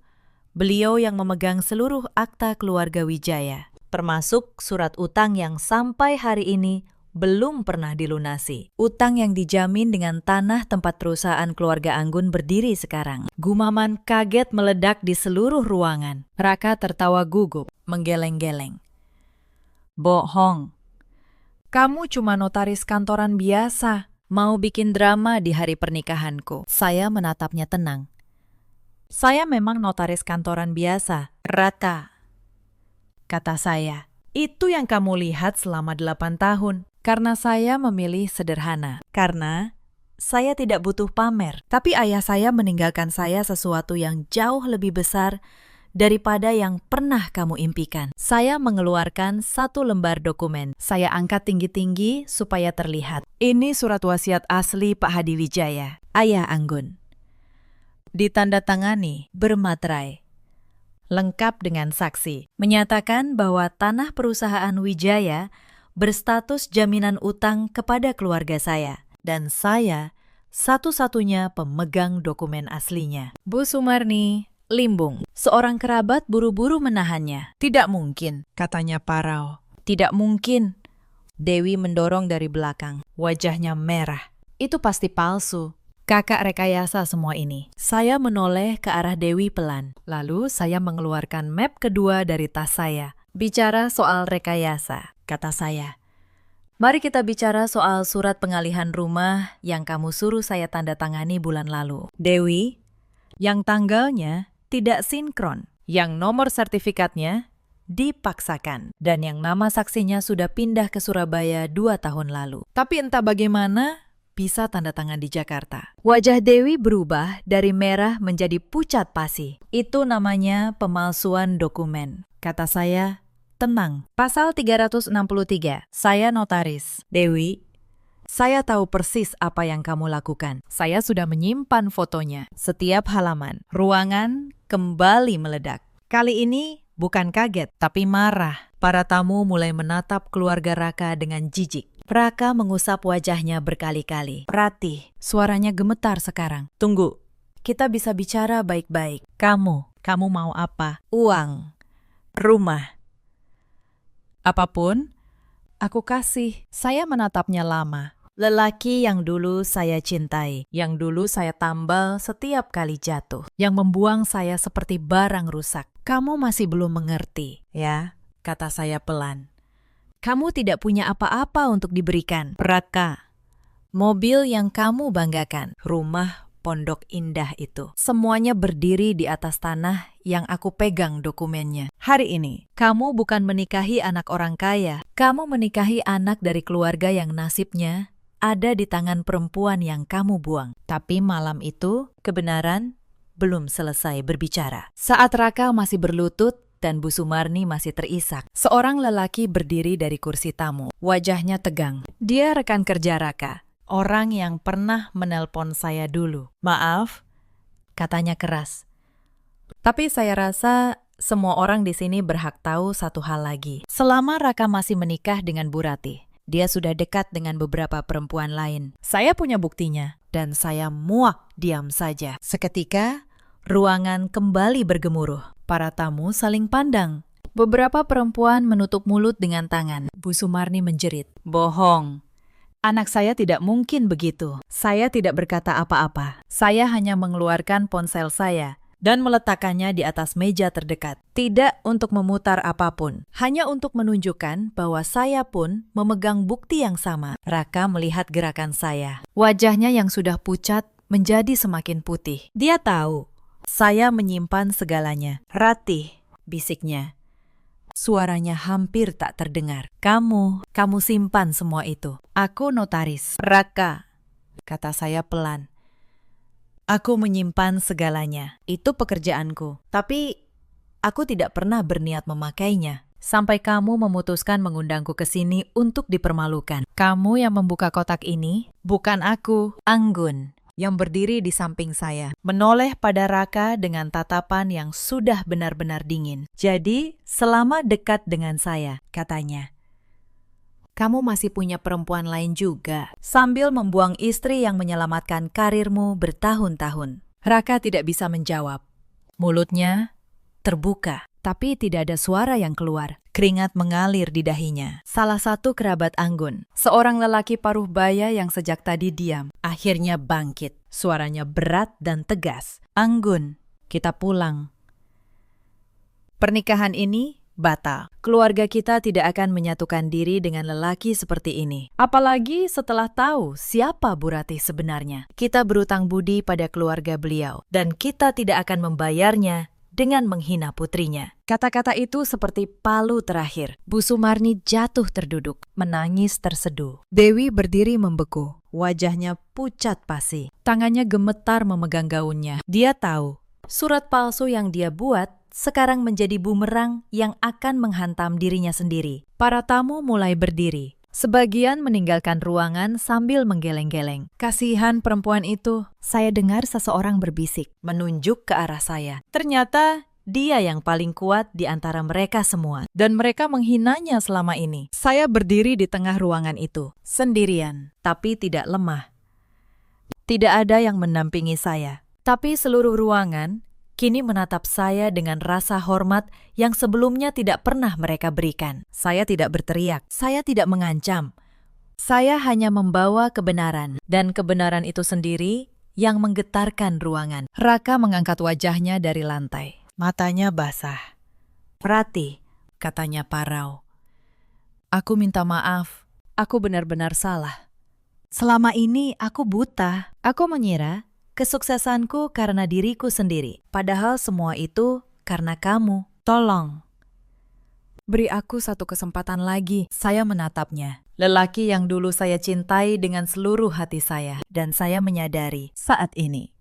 beliau yang memegang seluruh akta keluarga Wijaya, termasuk surat utang yang sampai hari ini belum pernah dilunasi. Utang yang dijamin dengan tanah tempat perusahaan keluarga Anggun berdiri sekarang." Gumaman kaget meledak di seluruh ruangan. Raka tertawa gugup, menggeleng-geleng. "Bohong. Kamu cuma notaris kantoran biasa, mau bikin drama di hari pernikahanku." Saya menatapnya tenang. "Saya memang notaris kantoran biasa, Raka," kata saya. "Itu yang kamu lihat selama 8 tahun. Karena saya memilih sederhana. Karena saya tidak butuh pamer. Tapi ayah saya meninggalkan saya sesuatu yang jauh lebih besar daripada yang pernah kamu impikan." Saya mengeluarkan 1 lembar dokumen. Saya angkat tinggi-tinggi supaya terlihat. "Ini surat wasiat asli Pak Hadi Wijaya, ayah Anggun. Ditandatangani, bermaterai, lengkap dengan saksi. Menyatakan bahwa tanah perusahaan Wijaya berstatus jaminan utang kepada keluarga saya. Dan saya satu-satunya pemegang dokumen aslinya." Bu Sumarni limbung. Seorang kerabat buru-buru menahannya. "Tidak mungkin," katanya parau. "Tidak mungkin." Dewi mendorong dari belakang. Wajahnya merah. "Itu pasti palsu. Kakak rekayasa semua ini." Saya menoleh ke arah Dewi pelan. Lalu saya mengeluarkan map kedua dari tas saya. "Bicara soal rekayasa," kata saya. "Mari kita bicara soal surat pengalihan rumah yang kamu suruh saya tanda tangani bulan lalu. Dewi, yang tanggalnya tidak sinkron, yang nomor sertifikatnya dipaksakan, dan yang nama saksinya sudah pindah ke Surabaya 2 tahun lalu. Tapi entah bagaimana bisa tanda tangan di Jakarta." Wajah Dewi berubah dari merah menjadi pucat pasi. "Itu namanya pemalsuan dokumen," kata saya. "Tenang, pasal 363, saya notaris." "Dewi, saya tahu persis apa yang kamu lakukan. Saya sudah menyimpan fotonya." Setiap halaman, ruangan kembali meledak. Kali ini bukan kaget, tapi marah. Para tamu mulai menatap keluarga Raka dengan jijik. Raka mengusap wajahnya berkali-kali. "Ratih," suaranya gemetar sekarang. "Tunggu, kita bisa bicara baik-baik. Kamu mau apa? Uang? Rumah? Apapun, aku kasih." Saya menatapnya lama. Lelaki yang dulu saya cintai, yang dulu saya tambal setiap kali jatuh, yang membuang saya seperti barang rusak. "Kamu masih belum mengerti, ya. kata saya pelan. Kamu tidak punya apa-apa untuk diberikan, Raka. Mobil yang kamu banggakan, rumah pondok indah itu. Semuanya berdiri di atas tanah yang aku pegang dokumennya. Hari ini, kamu bukan menikahi anak orang kaya. Kamu menikahi anak dari keluarga yang nasibnya ada di tangan perempuan yang kamu buang. Tapi malam itu, kebenaran belum selesai berbicara. Saat Raka masih berlutut dan Bu Sumarni masih terisak, seorang lelaki berdiri dari kursi tamu. Wajahnya tegang. Dia rekan kerja Raka, orang yang pernah menelpon saya dulu. Maaf, katanya keras. Tapi saya rasa semua orang di sini berhak tahu satu hal lagi. Selama Raka masih menikah dengan Bu Ratih, dia sudah dekat dengan beberapa perempuan lain. Saya punya buktinya, dan saya muak diam saja. Seketika, ruangan kembali bergemuruh. Para tamu saling pandang. Beberapa perempuan menutup mulut dengan tangan. Bu Sumarni menjerit, "Bohong. Anak saya tidak mungkin begitu. Saya tidak berkata apa-apa. Saya hanya mengeluarkan ponsel saya dan meletakkannya di atas meja terdekat. Tidak untuk memutar apapun, hanya untuk menunjukkan bahwa saya pun memegang bukti yang sama." Raka melihat gerakan saya. Wajahnya yang sudah pucat menjadi semakin putih. Dia tahu saya menyimpan segalanya. "Ratih," bisiknya. Suaranya hampir tak terdengar. Kamu simpan semua itu. Aku notaris. Raka, kata saya pelan. Aku menyimpan segalanya. Itu pekerjaanku. Tapi aku tidak pernah berniat memakainya. Sampai kamu memutuskan mengundangku ke sini untuk dipermalukan. Kamu yang membuka kotak ini, bukan aku. Anggun, yang berdiri di samping saya, menoleh pada Raka dengan tatapan yang sudah benar-benar dingin. Jadi, selama dekat dengan saya, katanya, kamu masih punya perempuan lain juga, sambil membuang istri yang menyelamatkan karirmu bertahun-tahun. Raka tidak bisa menjawab. Mulutnya terbuka, tapi tidak ada suara yang keluar. Keringat mengalir di dahinya. Salah satu kerabat Anggun, seorang lelaki paruh baya yang sejak tadi diam, akhirnya bangkit. Suaranya berat dan tegas. Anggun, kita pulang. Pernikahan ini batal. Keluarga kita tidak akan menyatukan diri dengan lelaki seperti ini. Apalagi setelah tahu siapa Bu Ratih sebenarnya. Kita berutang budi pada keluarga beliau, dan kita tidak akan membayarnya dengan menghina putrinya. Kata-kata itu seperti palu terakhir. Bu Sumarni jatuh terduduk, menangis terseduh. Dewi berdiri membeku, wajahnya pucat pasi. Tangannya gemetar memegang gaunnya. Dia tahu, surat palsu yang dia buat sekarang menjadi bumerang yang akan menghantam dirinya sendiri. Para tamu mulai berdiri. Sebagian meninggalkan ruangan sambil menggeleng-geleng. Kasihan perempuan itu. Saya dengar seseorang berbisik, menunjuk ke arah saya. Ternyata dia yang paling kuat di antara mereka semua. Dan mereka menghinanya selama ini. Saya berdiri di tengah ruangan itu, sendirian, tapi tidak lemah. Tidak ada yang mendampingi saya. Tapi seluruh ruangan kini menatap saya dengan rasa hormat yang sebelumnya tidak pernah mereka berikan. Saya tidak berteriak, saya tidak mengancam. Saya hanya membawa kebenaran, dan kebenaran itu sendiri yang menggetarkan ruangan. Raka mengangkat wajahnya dari lantai. Matanya basah. "Ratih," katanya parau. "Aku minta maaf. Aku benar-benar salah. Selama ini aku buta. Aku mengira kesuksesanku karena diriku sendiri. Padahal semua itu karena kamu. Tolong, beri aku satu kesempatan lagi." Saya menatapnya. Lelaki yang dulu saya cintai dengan seluruh hati saya. Dan saya menyadari saat ini,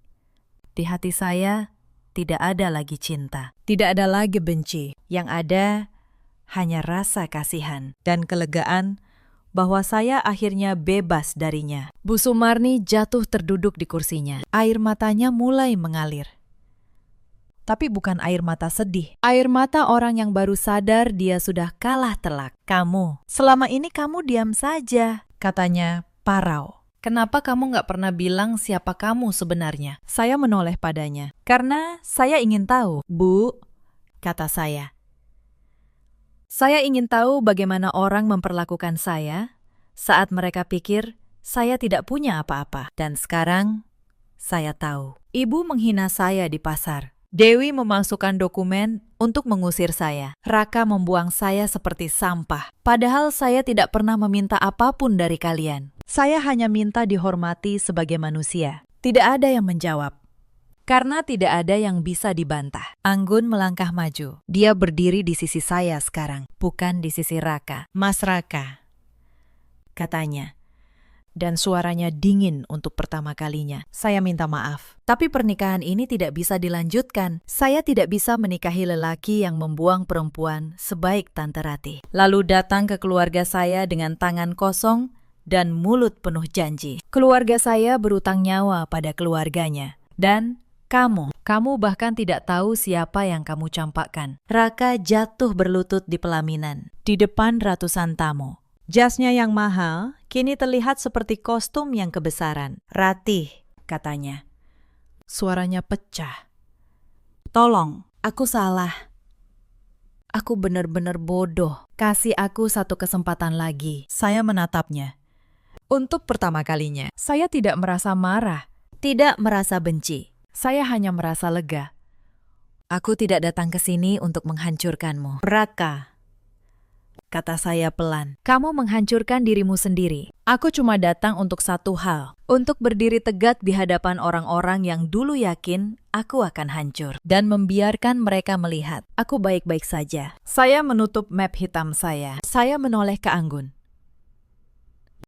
di hati saya tidak ada lagi cinta. Tidak ada lagi benci. Yang ada hanya rasa kasihan dan kelegaan bahwa saya akhirnya bebas darinya. Bu Sumarni jatuh terduduk di kursinya. Air matanya mulai mengalir. Tapi bukan air mata sedih. Air mata orang yang baru sadar dia sudah kalah telak. "Kamu, selama ini kamu diam saja," katanya parau. "Kenapa kamu gak pernah bilang siapa kamu sebenarnya?" Saya menoleh padanya. "Karena saya ingin tahu." "Bu," kata saya. "Saya ingin tahu bagaimana orang memperlakukan saya saat mereka pikir saya tidak punya apa-apa. Dan sekarang, saya tahu. Ibu menghina saya di pasar. Dewi memasukkan dokumen untuk mengusir saya. Raka membuang saya seperti sampah. Padahal saya tidak pernah meminta apapun dari kalian. Saya hanya minta dihormati sebagai manusia. Tidak ada yang menjawab. Karena tidak ada yang bisa dibantah. Anggun melangkah maju. Dia berdiri di sisi saya sekarang, bukan di sisi Raka. Mas Raka, katanya. Dan suaranya dingin untuk pertama kalinya. Saya minta maaf. Tapi pernikahan ini tidak bisa dilanjutkan. Saya tidak bisa menikahi lelaki yang membuang perempuan sebaik Tante Ratih. Lalu datang ke keluarga saya dengan tangan kosong dan mulut penuh janji. Keluarga saya berutang nyawa pada keluarganya. Dan kamu bahkan tidak tahu siapa yang kamu campakkan. Raka jatuh berlutut di pelaminan, di depan ratusan tamu. Jasnya yang mahal kini terlihat seperti kostum yang kebesaran. Ratih, katanya. Suaranya pecah. Tolong, aku salah. Aku benar-benar bodoh. Kasih aku satu kesempatan lagi. Saya menatapnya. Untuk pertama kalinya, saya tidak merasa marah, tidak merasa benci. Saya hanya merasa lega. Aku tidak datang ke sini untuk menghancurkanmu. Raka, kata saya pelan. Kamu menghancurkan dirimu sendiri. Aku cuma datang untuk satu hal. Untuk berdiri tegak di hadapan orang-orang yang dulu yakin aku akan hancur. Dan membiarkan mereka melihat. Aku baik-baik saja. Saya menutup map hitam saya. Saya menoleh ke Anggun.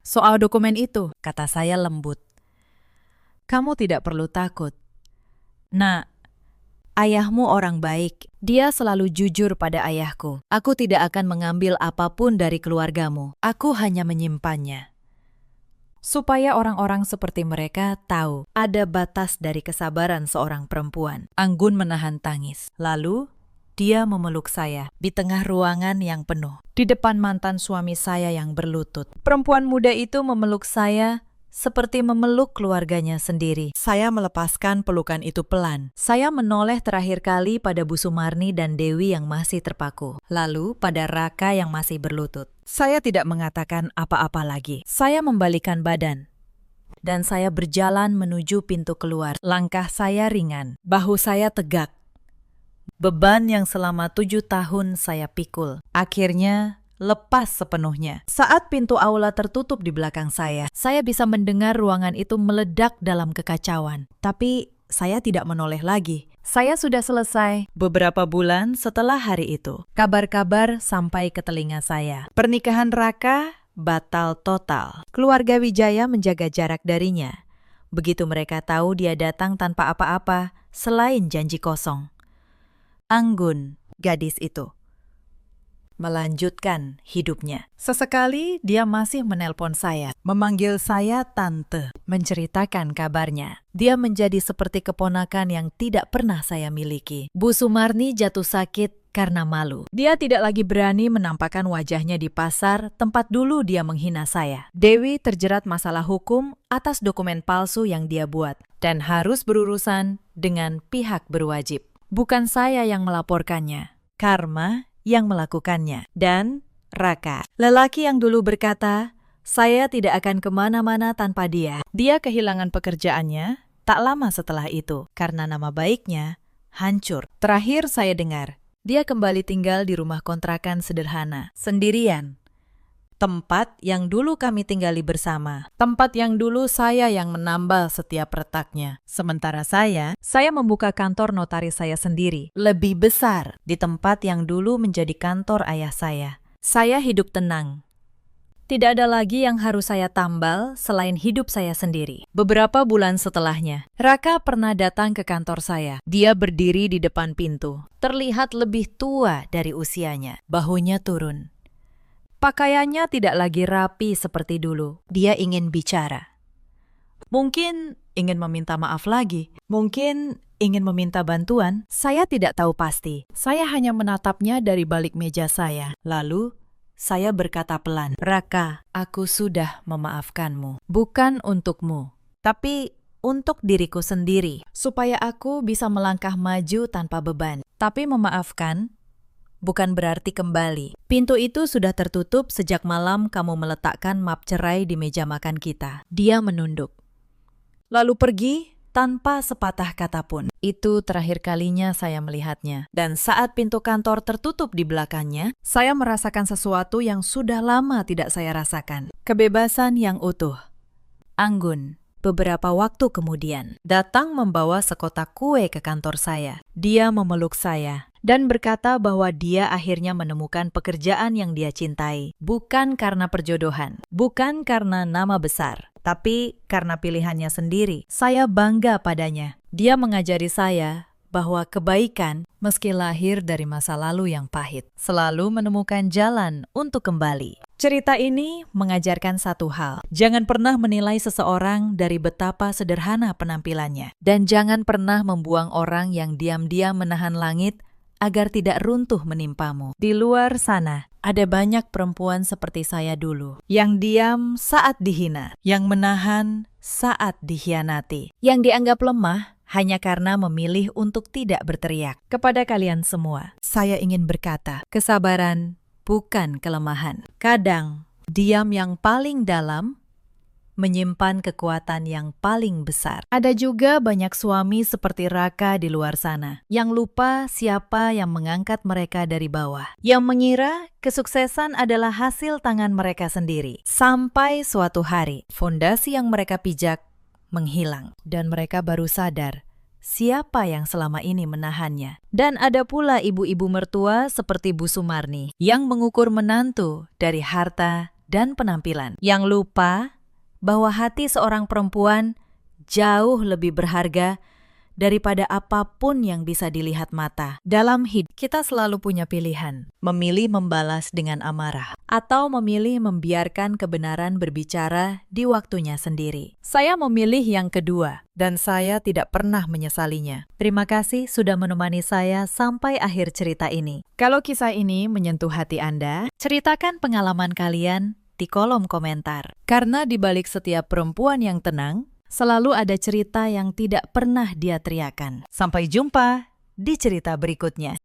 Soal dokumen itu, kata saya lembut. Kamu tidak perlu takut. Nak, ayahmu orang baik. Dia selalu jujur pada ayahku. Aku tidak akan mengambil apapun dari keluargamu. Aku hanya menyimpannya. Supaya orang-orang seperti mereka tahu ada batas dari kesabaran seorang perempuan. Anggun menahan tangis. Lalu, dia memeluk saya di tengah ruangan yang penuh. Di depan mantan suami saya yang berlutut. Perempuan muda itu memeluk saya seperti memeluk keluarganya sendiri. Saya melepaskan pelukan itu pelan. Saya menoleh terakhir kali pada Bu Sumarni dan Dewi yang masih terpaku. Lalu pada Raka yang masih berlutut. Saya tidak mengatakan apa-apa lagi. Saya membalikan badan. Dan saya berjalan menuju pintu keluar. Langkah saya ringan. Bahu saya tegak. Beban yang selama 7 tahun saya pikul. Akhirnya lepas sepenuhnya. Saat pintu aula tertutup di belakang saya bisa mendengar ruangan itu meledak dalam kekacauan. Tapi saya tidak menoleh lagi. Saya sudah selesai. Beberapa bulan setelah hari itu, kabar-kabar sampai ke telinga saya. Pernikahan Raka batal total. Keluarga Wijaya menjaga jarak darinya. Begitu mereka tahu dia datang tanpa apa-apa selain janji kosong. Anggun, gadis itu, melanjutkan hidupnya. Sesekali dia masih menelpon saya, memanggil saya tante, menceritakan kabarnya. Dia menjadi seperti keponakan yang tidak pernah saya miliki. Bu Sumarni jatuh sakit karena malu. Dia tidak lagi berani menampakkan wajahnya di pasar tempat dulu dia menghina saya. Dewi terjerat masalah hukum atas dokumen palsu yang dia buat dan harus berurusan dengan pihak berwajib. Bukan saya yang melaporkannya, Karma yang melakukannya. Dan Raka, lelaki yang dulu berkata, saya tidak akan kemana-mana tanpa dia. Dia kehilangan pekerjaannya tak lama setelah itu, karena nama baiknya hancur. Terakhir saya dengar, dia kembali tinggal di rumah kontrakan sederhana, sendirian. Tempat yang dulu kami tinggali bersama. Tempat yang dulu saya yang menambal setiap retaknya. Sementara saya membuka kantor notaris saya sendiri. Lebih besar di tempat yang dulu menjadi kantor ayah saya. Saya hidup tenang. Tidak ada lagi yang harus saya tambal selain hidup saya sendiri. Beberapa bulan setelahnya, Raka pernah datang ke kantor saya. Dia berdiri di depan pintu. Terlihat lebih tua dari usianya. Bahunya turun. Pakaiannya tidak lagi rapi seperti dulu. Dia ingin bicara. Mungkin ingin meminta maaf lagi. Mungkin ingin meminta bantuan. Saya tidak tahu pasti. Saya hanya menatapnya dari balik meja saya. Lalu, saya berkata pelan, Raka, aku sudah memaafkanmu. Bukan untukmu, tapi untuk diriku sendiri. Supaya aku bisa melangkah maju tanpa beban. Tapi memaafkan bukan berarti kembali. Pintu itu sudah tertutup sejak malam kamu meletakkan map cerai di meja makan kita. Dia menunduk. Lalu pergi tanpa sepatah kata pun. Itu terakhir kalinya saya melihatnya. Dan saat pintu kantor tertutup di belakangnya, saya merasakan sesuatu yang sudah lama tidak saya rasakan. Kebebasan yang utuh. Anggun, beberapa waktu kemudian, datang membawa sekotak kue ke kantor saya. Dia memeluk saya dan berkata bahwa dia akhirnya menemukan pekerjaan yang dia cintai. Bukan karena perjodohan, bukan karena nama besar, tapi karena pilihannya sendiri. Saya bangga padanya. Dia mengajari saya bahwa kebaikan, meski lahir dari masa lalu yang pahit, selalu menemukan jalan untuk kembali. Cerita ini mengajarkan satu hal. Jangan pernah menilai seseorang dari betapa sederhana penampilannya. Dan jangan pernah membuang orang yang diam-diam menahan langit agar tidak runtuh menimpamu. Di luar sana, ada banyak perempuan seperti saya dulu, yang diam saat dihina, yang menahan saat dikhianati, yang dianggap lemah hanya karena memilih untuk tidak berteriak. Kepada kalian semua, saya ingin berkata, kesabaran bukan kelemahan. Kadang, diam yang paling dalam menyimpan kekuatan yang paling besar. Ada juga banyak suami seperti Raka di luar sana, yang lupa siapa yang mengangkat mereka dari bawah, yang mengira kesuksesan adalah hasil tangan mereka sendiri. Sampai suatu hari, fondasi yang mereka pijak menghilang, dan mereka baru sadar siapa yang selama ini menahannya. Dan ada pula ibu-ibu mertua seperti Bu Sumarni, yang mengukur menantu dari harta dan penampilan, yang lupa bahwa hati seorang perempuan jauh lebih berharga daripada apapun yang bisa dilihat mata. Dalam hidup, kita selalu punya pilihan, memilih membalas dengan amarah, atau memilih membiarkan kebenaran berbicara di waktunya sendiri. Saya memilih yang kedua, dan saya tidak pernah menyesalinya. Terima kasih sudah menemani saya sampai akhir cerita ini. Kalau kisah ini menyentuh hati Anda, ceritakan pengalaman kalian di kolom komentar. Karena di balik setiap perempuan yang tenang, selalu ada cerita yang tidak pernah dia teriakan. Sampai jumpa di cerita berikutnya.